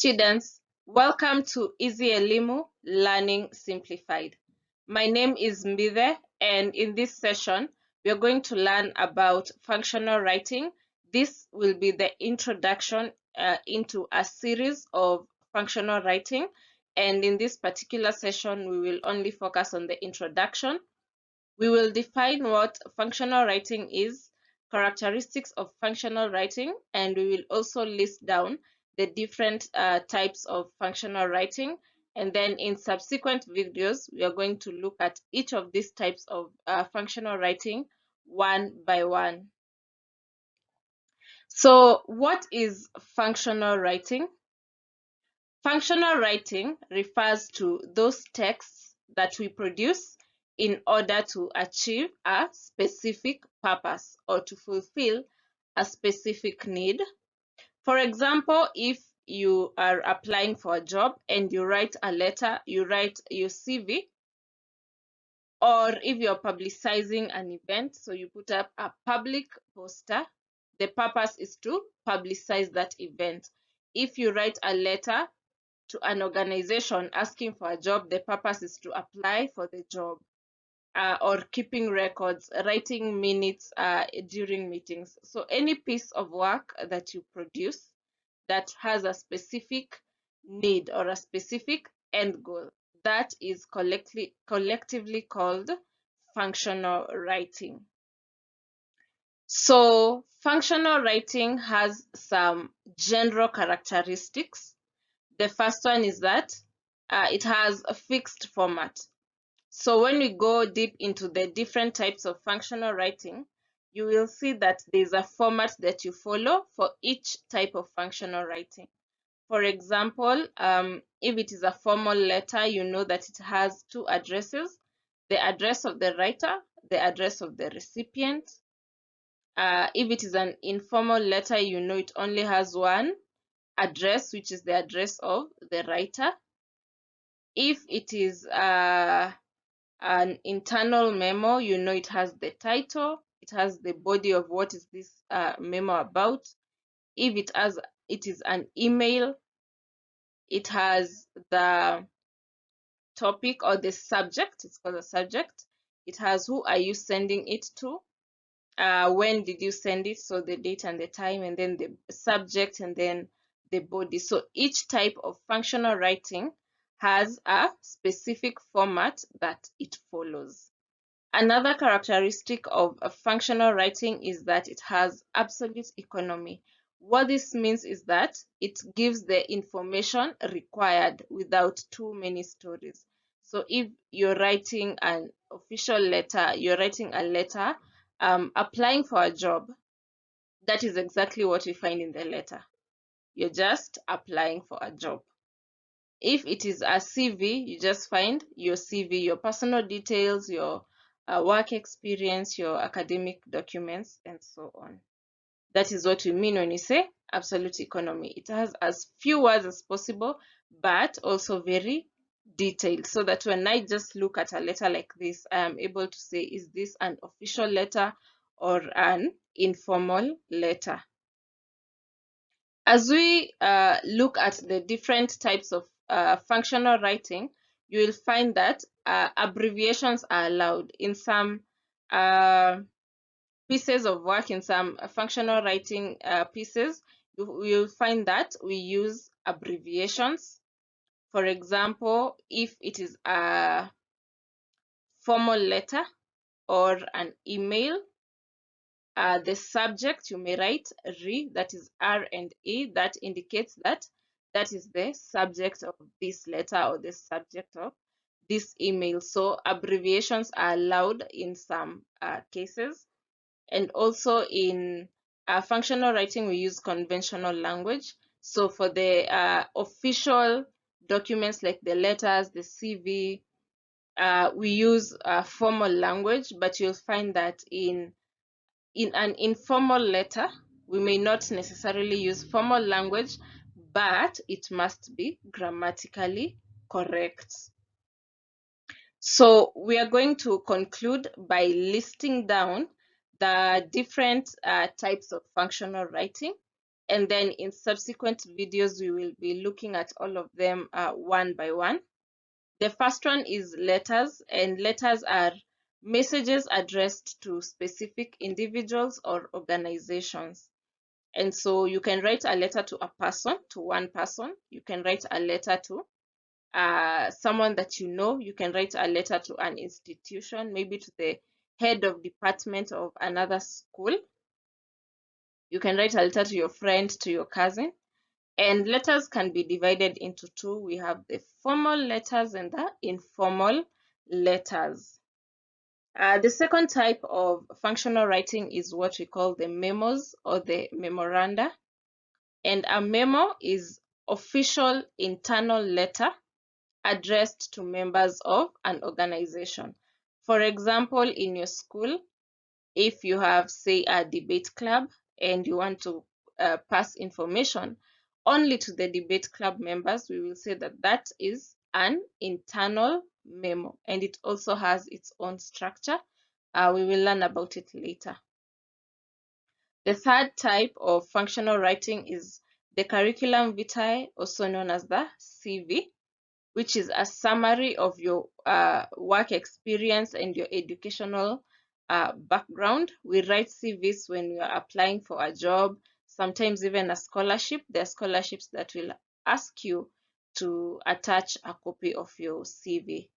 students, welcome to Easy Elimu Learning Simplified. My name is Mbithe, and in this session, we are going to learn about functional writing. This will be the introduction into a series of functional writing, and in this particular session, we will only focus on the introduction. We will define what functional writing is, characteristics of functional writing, and we will also list down the different types of functional writing. And then in subsequent videos, we are going to look at each of these types of functional writing one by one. So what is functional writing? Functional writing refers to those texts that we produce in order to achieve a specific purpose or to fulfill a specific need. For example, if you are applying for a job and you write a letter, you write your CV, or if you're publicizing an event, so you put up a public poster, the purpose is to publicize that event. If you write a letter to an organization asking for a job, the purpose is to apply for the job. Or keeping records, writing minutes during meetings. So any piece of work that you produce that has a specific need or a specific end goal, that is collectively called functional writing. So functional writing has some general characteristics. The first one is that it has a fixed format. So when we go deep into the different types of functional writing, you will see that there's a format that you follow for each type of functional writing. For example, if it is a formal letter, you know that it has two addresses, the address of the writer, the address of the recipient. If it is an informal letter, you know it only has one address, which is the address of the writer. If it is an internal memo, you know it has the title, it has the body of what is this memo about. If it is an email, it has the topic or the subject, it's called a subject. It has who are you sending it to, when did you send it, so the date and the time, and then the subject, and then the body. So each type of functional writing has a specific format that it follows. Another characteristic of a functional writing is that it has absolute economy. What this means is that it gives the information required without too many stories. So if you're writing an official letter, you're writing a letter applying for a job, that is exactly what we find in the letter. You're just applying for a job. If it is a CV, you just find your CV, your personal details, your work experience, your academic documents, and so on. That is what we mean when we say absolute economy. It has as few words as possible, but also very detailed, so that when I just look at a letter like this, I am able to say, is this an official letter or an informal letter? As we look at the different types of functional writing, you will find that abbreviations are allowed in some pieces of work. In some functional writing pieces, you will find that we use abbreviations. For example, if it is a formal letter or an email, the subject you may write re, that is R and E, that indicates that that is the subject of this letter or the subject of this email. So abbreviations are allowed in some cases. And also in functional writing, we use conventional language. So for the official documents like the letters, the CV, we use formal language, but you'll find that in an informal letter, we may not necessarily use formal language, but it must be grammatically correct. So we are going to conclude by listing down the different types of functional writing. and then in subsequent videos we will be looking at all of them one by one. The first one is letters, and letters are messages addressed to specific individuals or organizations. And so you can write a letter to a person, to one person. You can write a letter to someone that you know. You can write a letter to an institution, maybe to the head of department of another school. You can write a letter to your friend, to your cousin. And letters can be divided into two. We have the formal letters and the informal letters. The second type of functional writing is what we call the memos or the memoranda. And a memo is official internal letter addressed to members of an organization. For example, in your school, if you have, say, a debate club and you want to pass information only to the debate club members, we will say that that is an internal memo, and it also has its own structure. We will learn about it later. The third type of functional writing is the curriculum vitae, also known as the CV, which is a summary of your work experience and your educational background. We write CVs when we are applying for a job, sometimes even a scholarship. There are scholarships that will ask you to attach a copy of your CV.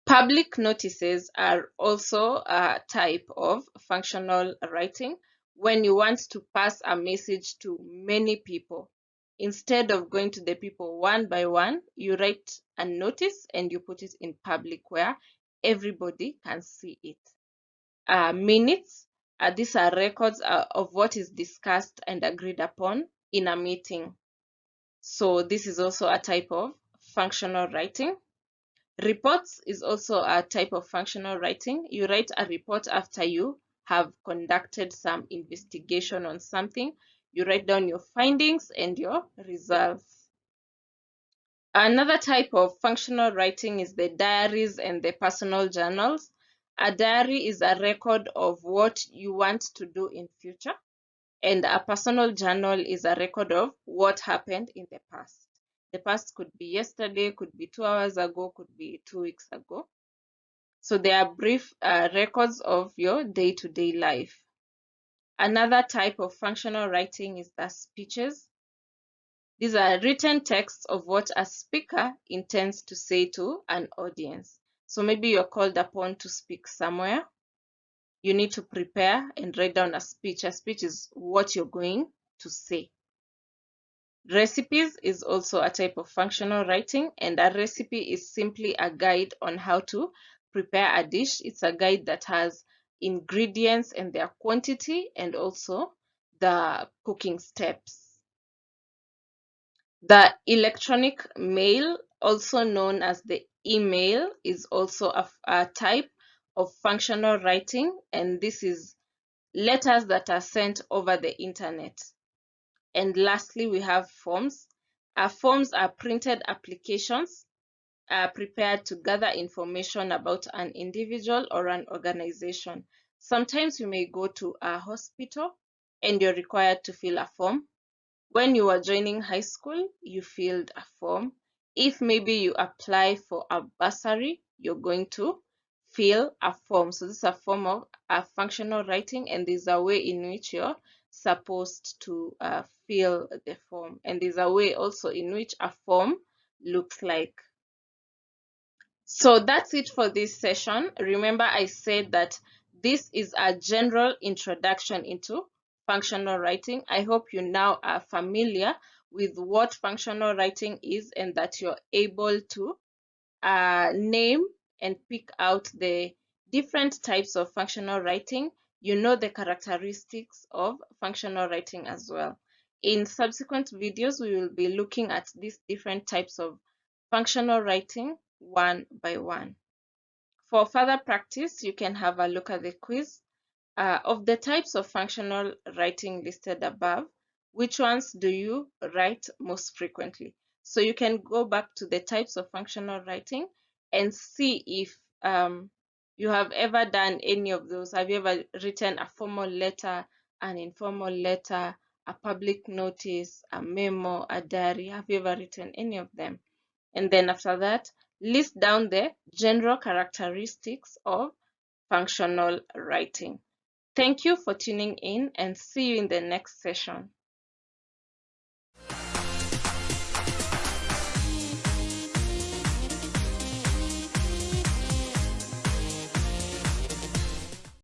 Public notices are also a type of functional writing when you want to pass a message to many people. Instead of going to the people one by one, you write a notice and you put it in public where everybody can see it. Minutes, these are records of what is discussed and agreed upon in a meeting. So this is also a type of functional writing. Reports is also a type of functional writing. You write a report after you have conducted some investigation on something. You write down your findings and your results. Another type of functional writing is the diaries and the personal journals. A diary is a record of what you want to do in future, and a personal journal is a record of what happened in the past. The past could be yesterday, could be 2 hours ago, could be 2 weeks ago. So they are brief records of your day-to-day life. Another type of functional writing is the speeches. These are written texts of what a speaker intends to say to an audience. So maybe you're called upon to speak somewhere. You need to prepare and write down a speech. A speech is what you're going to say. Recipes is also a type of functional writing, and a recipe is simply a guide on how to prepare a dish. It's a guide that has ingredients and their quantity and also the cooking steps. The electronic mail, also known as the email, is also a type of functional writing, and this is letters that are sent over the internet. And lastly, we have forms. Forms are printed applications prepared to gather information about an individual or an organization. Sometimes you may go to a hospital and you're required to fill a form. When you are joining high school, you filled a form. If maybe you apply for a bursary, you're going to fill a form. So this is a form of functional writing, and there's a way in which you're supposed to fill the form. And there's a way also in which a form looks like. So that's it for this session. Remember, I said that this is a general introduction into functional writing. I hope you now are familiar with what functional writing is and that you're able to name and pick out the different types of functional writing. You know the characteristics of functional writing as well. In subsequent videos, we will be looking at these different types of functional writing one by one. For further practice, you can have a look at the quiz. Of the types of functional writing listed above, which ones do you write most frequently? So you can go back to the types of functional writing and see if you have ever done any of those. Have you ever written a formal letter, an informal letter, a public notice, a memo, a diary? Have you ever written any of them? And then after that, list down the general characteristics of functional writing. Thank you for tuning in and see you in the next session.